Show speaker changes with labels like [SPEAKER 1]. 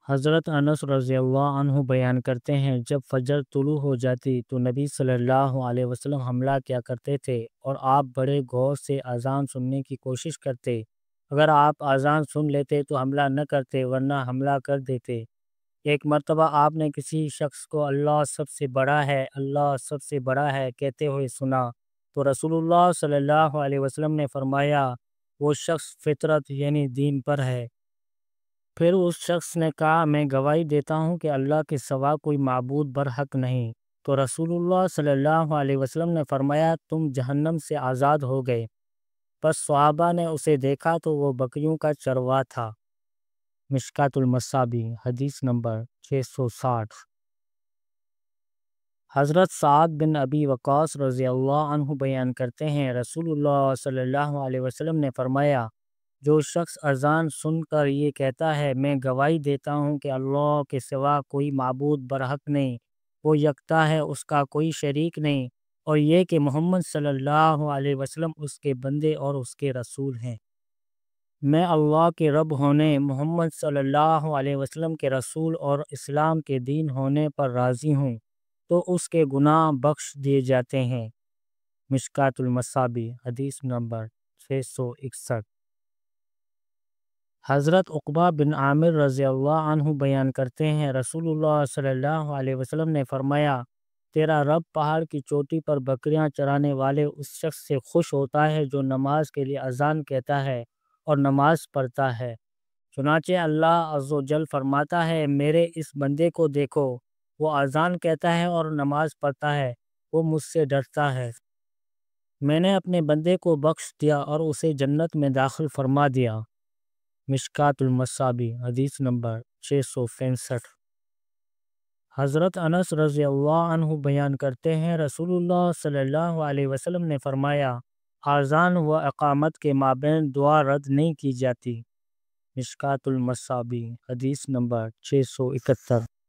[SPEAKER 1] حضرت انس رضی اللہ عنہ بیان کرتے ہیں، جب فجر طلوع ہو جاتی تو نبی صلی اللہ علیہ وسلم حملہ کیا کرتے تھے اور آپ بڑے غور سے اذان سننے کی کوشش کرتے۔ اگر آپ اذان سن لیتے تو حملہ نہ کرتے، ورنہ حملہ کر دیتے۔ ایک مرتبہ آپ نے کسی شخص کو اللہ سب سے بڑا ہے، اللہ سب سے بڑا ہے کہتے ہوئے سنا تو رسول اللہ صلی اللہ علیہ وسلم نے فرمایا، وہ شخص فطرت یعنی دین پر ہے۔ پھر اس شخص نے کہا، میں گواہی دیتا ہوں کہ اللہ کے سوا کوئی معبود برحق نہیں۔ تو رسول اللہ صلی اللہ علیہ وسلم نے فرمایا، تم جہنم سے آزاد ہو گئے۔ پس صحابہ نے اسے دیکھا تو وہ بکریوں کا چرواہ تھا۔ مشکات المصابیح، حدیث نمبر 660۔ حضرت سعد بن ابی وقاص رضی اللہ عنہ بیان کرتے ہیں، رسول اللہ صلی اللہ علیہ وسلم نے فرمایا، جو شخص اذان سن کر یہ کہتا ہے، میں گواہی دیتا ہوں کہ اللہ کے سوا کوئی معبود برحق نہیں، وہ یکتا ہے، اس کا کوئی شریک نہیں، اور یہ کہ محمد صلی اللہ علیہ وسلم اس کے بندے اور اس کے رسول ہیں۔ میں اللہ کے رب ہونے، محمد صلی اللہ علیہ وسلم کے رسول اور اسلام کے دین ہونے پر راضی ہوں تو اس کے گناہ بخش دیے جاتے ہیں۔ مشکات المصابیح، حدیث نمبر 661۔ حضرت عقبہ بن عامر رضی اللہ عنہ بیان کرتے ہیں، رسول اللہ صلی اللہ علیہ وسلم نے فرمایا، تیرا رب پہاڑ کی چوٹی پر بکریاں چرانے والے اس شخص سے خوش ہوتا ہے جو نماز کے لیے اذان کہتا ہے اور نماز پڑھتا ہے۔ چنانچہ اللہ عز و جل فرماتا ہے، میرے اس بندے کو دیکھو، وہ اذان کہتا ہے اور نماز پڑھتا ہے، وہ مجھ سے ڈرتا ہے۔ میں نے اپنے بندے کو بخش دیا اور اسے جنت میں داخل فرما دیا۔ مشکات المصابیح، حدیث نمبر 665۔ حضرت انس رضی اللہ عنہ بیان کرتے ہیں، رسول اللہ صلی اللہ علیہ وسلم نے فرمایا، اذان و اقامت کے مابین دعا رد نہیں کی جاتی۔ مشکات المصابیح، حدیث نمبر 671۔